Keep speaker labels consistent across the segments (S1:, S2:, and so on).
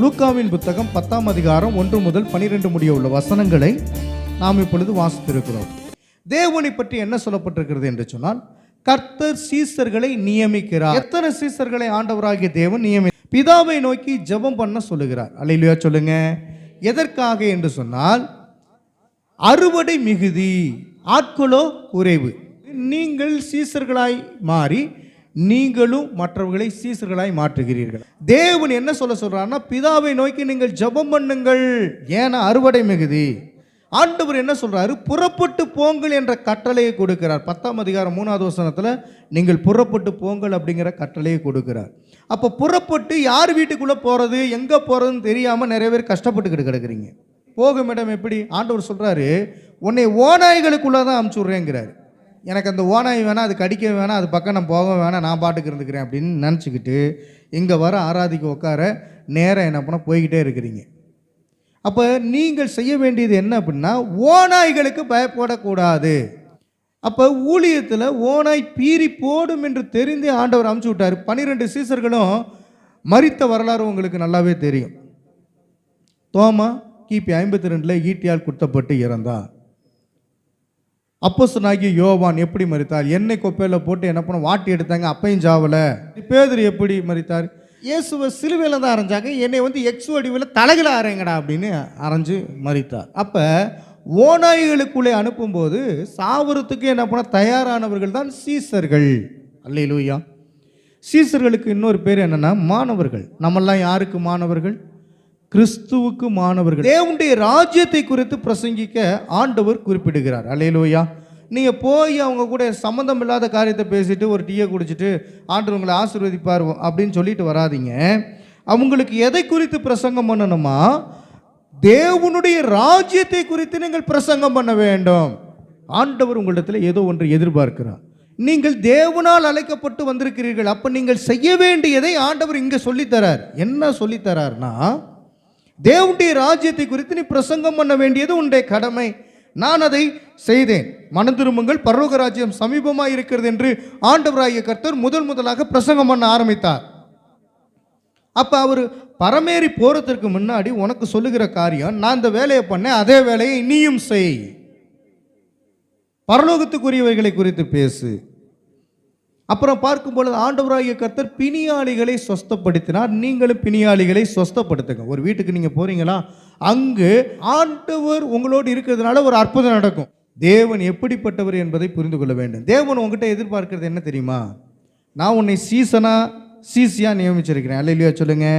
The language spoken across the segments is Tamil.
S1: லூக்காவின் புத்தகம் 10ஆம் அதிகாரம் 1 முதல் 12 முடிய உள்ள வசனங்களை நாம் இப்பொழுது வாசித்திருக்கிறோம். தேவனை பற்றி என்ன சொல்லப்பட்டிருக்கிறது என்று சொன்னால், கர்த்தர் சீசர்களை நியமிக்கிறார். எத்தனை சீசர்களை ஆண்டவராகிய தேவன் பிதாவை நோக்கி ஜெபம் பண்ண சொல்லுகிறார். அல்லேலூயா சொல்லுங்க. எதற்காக என்று சொன்னால், அறுவடை மிகுதி, ஆட்களோ குறைவு. நீங்கள் சீசர்களாய் மாறி நீங்களும் மற்றவர்களை சீசர்களாய் மாற்றுகிறீர்கள். தேவன் என்ன சொல்றாருன்னா, பிதாவை நோக்கி நீங்கள் ஜெபம் பண்ணுங்கள், ஏன்னா அறுவடை மிகுதி. ஆண்டவர் என்ன சொல்றாரு, புறப்பட்டு போங்கள் என்ற கட்டளையை கொடுக்கிறார். 10ஆம் அதிகாரம் 3வது வசனத்தில் நீங்கள் புறப்பட்டு போங்கள் அப்படிங்கிற கட்டளையை கொடுக்கிறார். அப்போ புறப்பட்டு யார் வீட்டுக்குள்ளே போகிறது, எங்கே போகிறதுன்னு தெரியாமல் நிறைய பேர் கஷ்டப்பட்டுக்கிட்டு கிடக்குறீங்க. போகும் இடம் எப்படி? ஆண்டவர் சொல்கிறாரு, உன்னை ஓநாய்களுக்குள்ளே தான் அமுச்சு விட்றேங்கிறார். எனக்கு அந்த ஓநாய் வேணாம், அது கடிக்க வேணாம், அது பக்கம் நான் போக வேணாம், நான் பாட்டுக்கு இருந்துக்கிறேன் அப்படின்னு நினச்சிக்கிட்டு இங்கே வர ஆராதிக்க உட்கார நேரம் என்ன பண்ண போய்கிட்டே இருக்கிறீங்க. அப்போ நீங்கள் செய்ய வேண்டியது என்ன அப்படின்னா, ஓநாய்களுக்கு பயப்படக்கூடாது. அப்போ ஊழியத்தில் ஓநாய் பீறி போடும் என்று தெரிந்தே ஆண்டவர் அமுச்சு விட்டார். 12 சீசர்களும் மரித்த வரலாறு உங்களுக்கு நல்லாவே தெரியும். தோமா கிபி 52 ஈட்டியால் குத்தப்பட்டு இறந்தார். அப்போஸ்தலனாகிய யோவான் எப்படி மரித்தார்? எண்ணெய் கொப்பையில் போட்டு என்ன பண்ண வாட்டி எடுத்தாங்க, அப்பையும் சாவலை. பேதுரு எப்படி மரித்தார்? இயேசுவை சிலுவையில் தான் அரைஞ்சாங்க, என்னை எக்ஸ் வடிவில் தலைகளை அரைங்கடா அப்படின்னு அரைஞ்சு மரித்தார். அப்போ ஓநாய்களுக்குள்ளே அனுப்பும்போது சாவரத்துக்கு என்ன பண்ண தயாரானவர்கள் தான் சீசர்கள். அல்லேலூயா. சீசர்களுக்கு இன்னொரு பேர் என்னன்னா மாணவர்கள். நம்மெல்லாம் யாருக்கு மாணவர்கள்? கிறிஸ்துவுக்கு மாணவர்கள். தேவனுடைய ராஜ்யத்தை குறித்து பிரசங்கிக்க ஆண்டவர் குறிப்பிடுகிறார். அல்லேலூயா. நீங்கள் போய் அவங்க கூட சம்மந்தம் இல்லாத காரியத்தை பேசிட்டு ஒரு டீயை குடிச்சிட்டு ஆண்டவர் உங்களை ஆசீர்வதிப்பார் அப்படின்னு சொல்லிட்டு வராதிங்க. அவங்களுக்கு எதை குறித்து பிரசங்கம் பண்ணணுமா? தேவனுடைய ராஜ்யத்தை குறித்து நீங்கள் பிரசங்கம் பண்ண வேண்டும். ஆண்டவர் உங்களிடத்தில் ஏதோ ஒன்று எதிர்பார்க்கிறார். நீங்கள் தேவனால் அழைக்கப்பட்டு வந்திருக்கிறீர்கள். அப்போ நீங்கள் செய்ய வேண்டியதை ஆண்டவர் இங்கே சொல்லித்தரார். என்ன சொல்லித்தரார்னா, தேவனுடைய ராஜ்யத்தை குறித்து நீ பிரசங்கம் பண்ண வேண்டியது உன்னுடைய கடமை. நான் அதை செய்தேன். மனம் திரும்புங்கள், பரலோக ராஜ்யம் சமீபமாக இருக்கிறது என்று ஆண்டவராகிய கர்த்தர் முதலாக பிரசங்கம் பண்ண ஆரம்பித்தார். அப்போ அவர் பரமேறி போறதற்கு முன்னாடி உனக்கு சொல்லுகிற காரியம், நான் இந்த வேலையை பண்ணேன், அதே வேலையை நீயும் செய். பரலோகத்துக்குரியவைகளை குறித்து பேசு. அப்புறம் பார்க்கும்பொழுது ஆண்டவராகிய கர்த்தர் பிணியாளிகளை சொஸ்தப்படுத்தினார். நீங்களும் பிணியாளிகளை சொஸ்தப்படுத்துங்க. ஒரு வீட்டுக்கு நீங்கள் போறீங்களா, அங்கு ஆண்டவர் உங்களோடு இருக்கிறதுனால ஒரு அற்புதம் நடக்கும். தேவன் எப்படிப்பட்டவர் என்பதை புரிந்து கொள்ள வேண்டும். தேவன் உங்ககிட்ட எதிர்பார்க்கிறது என்ன தெரியுமா? நான் உன்னை சீசியா நியமிச்சிருக்கிறேன். அல்லேலூயா சொல்லுங்க.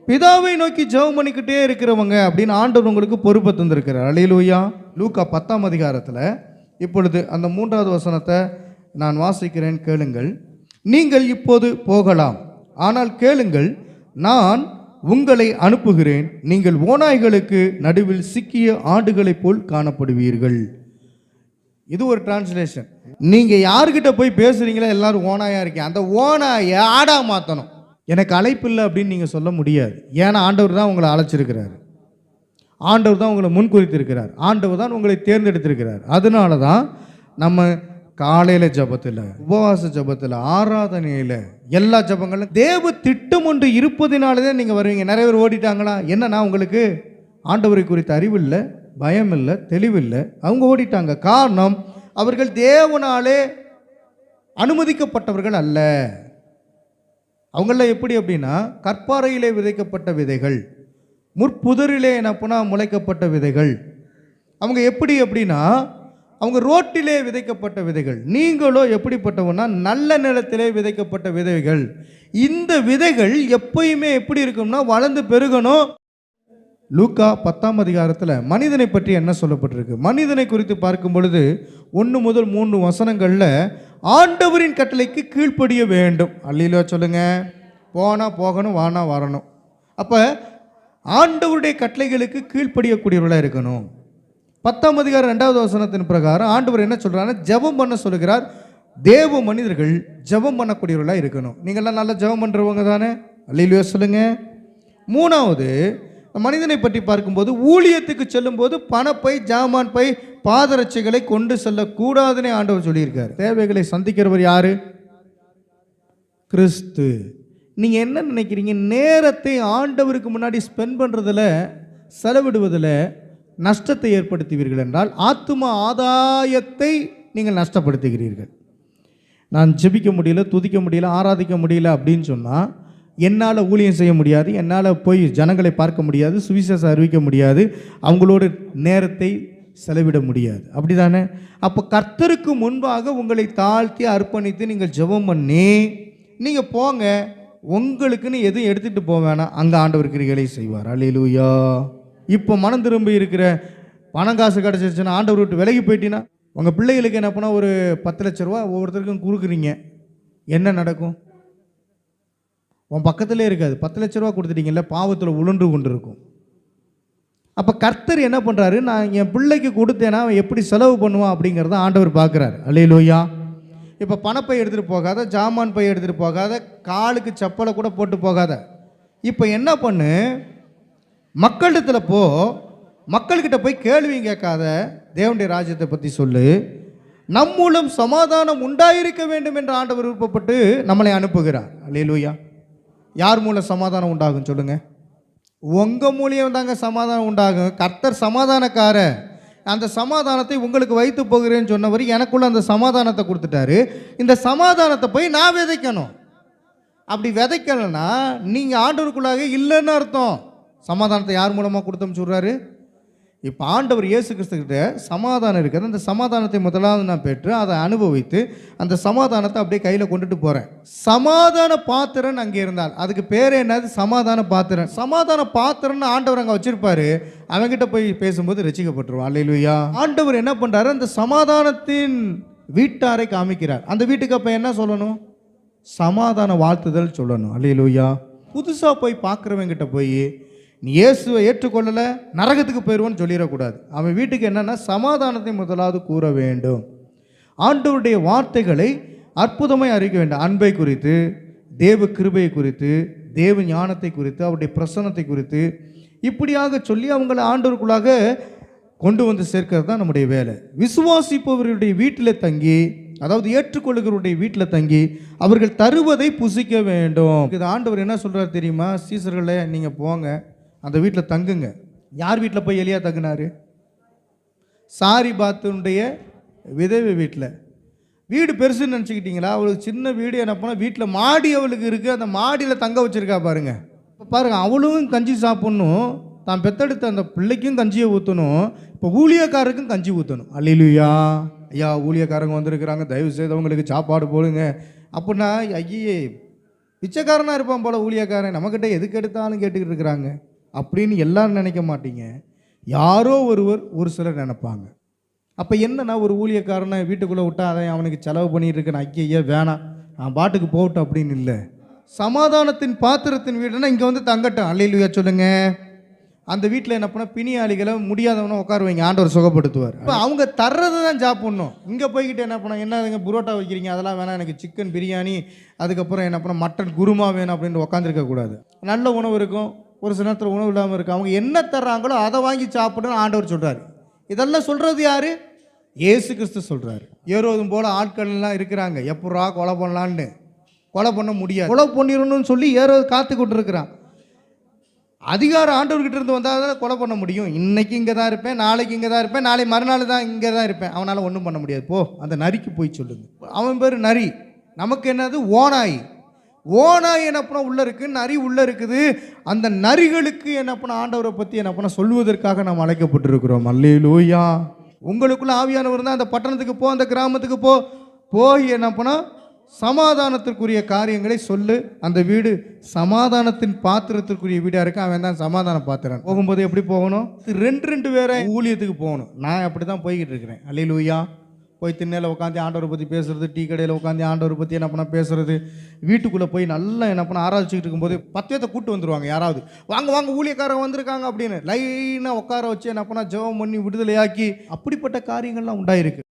S1: பிதாவை நோக்கி ஜெபம் பண்ணிக்கிட்டே இருக்கிறவங்க அப்படின்னு ஆண்டவர் உங்களுக்கு பொறுப்பை தந்திருக்கிறார். அல்லேலூயா. லூக்கா 10ஆம் அதிகாரத்தில் இப்பொழுது அந்த 3வது வசனத்தை நான் வாசிக்கிறேன், கேளுங்கள். நீங்கள் இப்போது போகலாம், ஆனால் கேளுங்கள், நான் உங்களை அனுப்புகிறேன். நீங்கள் ஓநாய்களுக்கு நடுவில் சிக்கிய ஆடுகளைப் போல் காணப்படுவீர்கள். இது ஒரு டிரான்ஸ்லேஷன். நீங்க யாருக்கிட்ட போய் பேசுறீங்களா, எல்லாரும் ஓநாயா இருக்கீங்க, அந்த ஓநாயை ஆடா மாற்றணும். எனக்கு அழைப்பு இல்லை அப்படின்னு நீங்க சொல்ல முடியாது. ஏன்னா ஆண்டவர் தான் உங்களை அழைச்சிருக்கிறார். ஆண்டவர் தான் உங்களை முன்குறித்திருக்கிறார். ஆண்டவர் தான் உங்களை தேர்ந்தெடுத்திருக்கிறார். அதனால தான் நம்ம காலையில் ஜபத்தில், உபவாச ஜபத்தில், ஆராதனையில், எல்லா ஜபங்களும் தேவ திட்டம் ஒன்று இருப்பதினாலே நீங்கள் வருவீங்க. நிறைய பேர் ஓடிட்டாங்களா? என்னன்னா உங்களுக்கு ஆண்டவரை குறித்த அறிவு இல்லை, பயம் இல்லை, தெளிவில்லை. அவங்க ஓடிட்டாங்க. காரணம், அவர்கள் தேவனாலே அனுமதிக்கப்பட்டவர்கள் அல்ல. அவங்கள எப்படி அப்படின்னா, கற்பாறையிலே விதைக்கப்பட்ட விதைகள், முற்புதரிலே என்னப்போனா முளைக்கப்பட்ட விதைகள். அவங்க எப்படி அப்படின்னா, அவங்க ரோட்டிலே விதைக்கப்பட்ட விதைகள். நீங்களோ எப்படிப்பட்டவனா, நல்ல நிலத்திலே விதைக்கப்பட்ட விதைகள். இந்த விதைகள் எப்பயுமே எப்படி இருக்கும்னா, வளர்ந்து பெருகணும். லூக்கா 10ஆம் அதிகாரத்தில் மனிதனை பற்றி என்ன சொல்லப்பட்டிருக்கு? மனிதனை குறித்து பார்க்கும் பொழுது 1 முதல் 3 வசனங்களில் ஆண்டவரின் கட்டளைக்கு கீழ்ப்படிய வேண்டும். அல்லேலூயா சொல்லுங்க. போனால் போகணும், வானா வரணும். அப்போ ஆண்டவருடைய கட்டளைகளுக்கு கீழ்ப்படியக்கூடியவர்களாக இருக்கணும். 10ஆம் அதிகாரம் 2வது வசனத்தின் பிரகாரம் ஆண்டவர் என்ன சொல்றாருன்னா, ஜெபம் பண்ண சொல்லுகிறார். தேவ மனிதர்கள் ஜெபம் பண்ணக்கூடியவர்களாக இருக்கணும். நீங்கள்லாம் நல்லா ஜெபம் பண்ணுறவங்க தானே? அல்லேலூயா சொல்லுங்க. 3வது, மனிதனை பற்றி பார்க்கும்போது ஊழியத்துக்கு செல்லும்போது பணப்பை, ஜாமான் பை, பாதரட்சைகளை கொண்டு செல்லக்கூடாதுன்னு ஆண்டவர் சொல்லியிருக்கார். தேவைகளை சந்திக்கிறவர் யாரு? கிறிஸ்து. நீங்கள் என்ன நினைக்கிறீங்க? நேரத்தை ஆண்டவருக்கு முன்னாடி ஸ்பெண்ட் பண்ணுறதில், செலவிடுவதில் நஷ்டத்தை ஏற்படுத்துவீர்கள் என்றால் ஆத்தும ஆதாயத்தை நீங்கள் நஷ்டப்படுத்துகிறீர்கள். நான் ஜெபிக்க முடியல, துதிக்க முடியல, ஆராதிக்க முடியல அப்படின்னு சொன்னால் என்னால் ஊழியம் செய்ய முடியாது, என்னால் போய் ஜனங்களை பார்க்க முடியாது, சுவிசேஷம் அறிவிக்க முடியாது, அவங்களோட நேரத்தை செலவிட முடியாது. அப்படி தானே? அப்போ கர்த்தருக்கு முன்பாக உங்களை தாழ்த்தி அர்ப்பணித்து நீங்கள் ஜெபம் பண்ணி நீங்கள் போங்க, உங்களுக்குன்னு எதுவும் எடுத்துகிட்டு போக வேணாம், அங்கே ஆண்டவர் கிரிகளை செய்வார். அல்லேலூயா. இப்போ மனம் திரும்பி இருக்கிற பணம் காசு கிடச்சிருச்சுன்னா, ஆண்டவர் விட்டு விலகி போயிட்டீங்கன்னா, உங்கள் பிள்ளைகளுக்கு என்ன பண்ணால் ஒரு 10 லட்ச ரூபா ஒவ்வொருத்தருக்கும் கொடுக்குறீங்க, என்ன நடக்கும்? உன் பக்கத்திலே இருக்காது. 10 லட்ச ரூபா கொடுத்துட்டீங்கல்ல, பாவத்தில் உழன்று கொண்டு இருக்கும். அப்போ கர்த்தர் என்ன பண்ணுறாரு? நான் என் பிள்ளைக்கு கொடுத்தேன்னா அவன் எப்படி செலவு பண்ணுவான் அப்படிங்கிறத ஆண்டவர் பார்க்குறாரு. அல்லேலூயா. இப்போ பணப்பை எடுத்துகிட்டு போகாத, ஜாமான் பை எடுத்துகிட்டு போகாத, காலுக்கு செப்பலை கூட போட்டு போகாத. இப்போ என்ன பண்ணு? மக்களிடத்தில் போ, மக்கள்கிட்ட போய் கேள்வியும் கேட்காத, தேவனுடைய ராஜ்யத்தை பற்றி சொல்லு. நம் மூலம் சமாதானம் உண்டாயிருக்க வேண்டும் என்று ஆண்டவர் விருப்பப்பட்டு நம்மளை அனுப்புகிறார். அல்லேலூயா. யார் மூலம் சமாதானம் உண்டாகும் சொல்லுங்க? உங்கள் மூலியம் தாங்க சமாதானம் உண்டாகும். கர்த்தர் சமாதானக்கார. அந்த சமாதானத்தை உங்களுக்கு வைத்து போகிறேன்னு சொன்னவர் எனக்குள்ள அந்த சமாதானத்தை கொடுத்துட்டாரு. இந்த சமாதானத்தை போய் நான் விதைக்கணும். அப்படி விதைக்கலைன்னா நீங்கள் ஆண்டவருக்குள்ளாக இல்லைன்னு அர்த்தம். சமாதானத்தை யார் மூலமாக கொடுத்தோம்னு சொல்கிறாரு? இப்போ ஆண்டவர் இயேசு கிறிஸ்துக்கிட்ட சமாதானம் இருக்குது. அந்த சமாதானத்தை முதலாவது நான் பெற்று அதை அனுபவித்து அந்த சமாதானத்தை அப்படியே கையில் கொண்டுட்டு போகிறேன். சமாதான பாத்திரன் அங்கே இருந்தால் அதுக்கு பேர் என்னது? சமாதான பாத்திரன். சமாதான பாத்திரன்னு ஆண்டவர் அங்கே வச்சிருப்பாரு. அவங்ககிட்ட போய் பேசும்போது ரட்சிக்கப்பட்டுருவான். அல்லேலூயா. ஆண்டவர் என்ன பண்ணுறாரு? அந்த சமாதானத்தின் வீட்டாரை காமிக்கிறார். அந்த வீட்டுக்கு அப்போ என்ன சொல்லணும்? சமாதான வாழ்த்துதல் சொல்லணும். அல்லேலூயா. புதுசாக போய் பார்க்குறவங்கிட்ட போய் நீ இயேசுவை ஏற்றுக்கொள்ளலை நரகத்துக்கு போயிடுவோன்னு சொல்லிடக்கூடாது. அவன் வீட்டுக்கு என்னென்னா சமாதானத்தை முதலாவது கூற வேண்டும். ஆண்டவருடைய வார்த்தைகளை அற்புதமாய் அறிவிக்க வேண்டும். அன்பை குறித்து, தேவ கிருபையை குறித்து, தேவ ஞானத்தை குறித்து, அவருடைய பிரசன்னத்தை குறித்து இப்படியாக சொல்லி அவங்களை ஆண்டவருக்குள்ளாக கொண்டு வந்து சேர்க்கிறது தான் நம்முடைய வேலை. விசுவாசிப்பவர்களுடைய வீட்டில் தங்கி, அதாவது ஏற்றுக்கொள்ளுகிறவருடைய வீட்டில் தங்கி அவர்கள் தருவதை புசிக்க வேண்டும். இது ஆண்டவர் என்ன சொல்கிறார் தெரியுமா? சீசர்களே, நீங்கள் போங்க, அந்த வீட்டில் தங்குங்க. யார் வீட்டில் போய் எலியா தங்குனாரு? சாரிபாத்துடைய விதவை வீட்டில். வீடு பெருசுன்னு நினச்சிக்கிட்டீங்களா? அவளுக்கு சின்ன வீடு. என்ன பண்ணால் வீட்டில் மாடி அவளுக்கு இருக்குது, அந்த மாடியில் தங்க வச்சுருக்கா பாருங்க. இப்போ பாருங்கள், அவளும் கஞ்சி சாப்பிட்ணும், தான் பெத்தெடுத்த அந்த பிள்ளைக்கும் கஞ்சியை ஊற்றணும், இப்போ ஊழியக்காரருக்கும் கஞ்சி ஊற்றணும். அல்லேலூயா. ஐயா, ஊழியக்காரங்க வந்திருக்கிறாங்க, தயவு செய்து அவங்களுக்கு சாப்பாடு போடுங்க அப்படின்னா, ஐயே பிச்சைக்காரனாக இருப்பான் போல் ஊழியக்காரன், நம்மக்கிட்ட எதுக்கு எடுத்தாலும் கேட்டுக்கிட்டு இருக்கிறாங்க அப்படின்னு எல்லாரும் நினைக்க மாட்டீங்க. யாரோ ஒருவர், ஒரு சிலர் நினைப்பாங்க. அப்போ என்னன்னா, ஒரு ஊழியக்காரனை வீட்டுக்குள்ளே விட்டா அதை அவனுக்கு செலவு பண்ணிட்டு இருக்கேன், ஐயா வேணாம், நான் பாட்டுக்கு போகட்டும் அப்படின்னு இல்லை. சமாதானத்தின் பாத்திரத்தின் வீடுனா இங்கே வந்து தங்கட்டும். அல்லேலூயா சொல்லுங்க. அந்த வீட்டில் என்ன பண்ணால் பிணியாளிகளை முடியாதவனை உட்கார வைங்க, ஆண்டவர் சுகப்படுத்துவார். இப்போ அவங்க தர்றதை தான் சாப்பிட்ணும். இங்கே போய்கிட்டு என்ன பண்ண, என்னதுங்க புரோட்டா வைக்கிறீங்க, அதெல்லாம் வேணாம், எனக்கு சிக்கன் பிரியாணி, அதுக்கப்புறம் என்ன பண்ண மட்டன் குருமா வேணும் அப்படின்னு உட்காந்துருக்கக்கூடாது. நல்ல உணவு இருக்கும், ஒரு சில நேரத்தில் உணவு இல்லாமல் இருக்கும். அவங்க என்ன தர்றாங்களோ அதை வாங்கி சாப்பிடணும்னு ஆண்டவர் சொல்கிறார். இதெல்லாம் சொல்கிறது யார்? இயேசு கிறிஸ்து சொல்கிறார். ஏரோதும் போல் ஆட்கள்லாம் இருக்கிறாங்க, எப்படா கொலை பண்ணலான்னு. கொலை பண்ண முடியாது, கொலை பண்ணிடணும்னு சொல்லி ஏரோது காத்துக்கிட்டு இருக்கிறான். அதிகாரம் ஆண்டவர்கிட்ட இருந்து வந்தால் தான் கொலை பண்ண முடியும். இன்னைக்கு இங்கே தான் இருப்பேன், நாளைக்கு இங்கே தான் இருப்பேன், நாளை மறுநாள் தான் இங்கே தான் இருப்பேன். அவனால் ஒன்றும் பண்ண முடியாது. போ, அந்த நரிக்கு போய் சொல்லுங்க. அவன் பேர் நரி. நமக்கு என்னது? ஓநாய். ஓநாய் என்ன பண்ண உள்ளே இருக்குது, நரி உள்ளே இருக்குது. அந்த நரிகளுக்கு என்ன பண்ண ஆண்டவரை பற்றி என்ன பண்ண சொல்வதற்காக நாம் அழைக்கப்பட்டிருக்கிறோம். அல்லேலூயா. உங்களுக்குள்ள ஆவியானவர் தான் அந்த பட்டணத்துக்கு போ, அந்த கிராமத்துக்கு போ, போய் என்ன பண்ண சமாதானத்திற்குரிய காரியங்களை சொல்லு. அந்த வீடு சமாதானத்தின் பாத்திரத்திற்குரிய வீடாக இருக்கு. அவன் தான் சமாதான பாத்திரம். போகும்போது எப்படி போகணும்? ரெண்டு பேரை ஊழியத்துக்கு போகணும். நான் அப்படி தான் போய்கிட்டு இருக்கிறேன். அல்லேலூயா. போய் திண்ணையில் உட்காந்து ஆண்டவரை பற்றி பேசுறது, டீ கடையில் உட்காந்து ஆண்டவரை பற்றி என்ன பண்ண பேசுறது, வீட்டுக்குள்ளே போய் நல்லா என்ன பண்ண ஆராய்ச்சிக்கிட்டு இருக்கும்போது 10 பேர்த்த கூட்டு வந்துடுவாங்க. யாராவது வாங்க வாங்க ஊழியக்காரங்க வந்திருக்காங்க அப்படின்னு லைனாக உட்கார வச்சு என்ன பண்ணால் ஜெபம் பண்ணி விடுதலையாக்கி அப்படிப்பட்ட காரியங்கள்லாம் உண்டாயிருக்கு.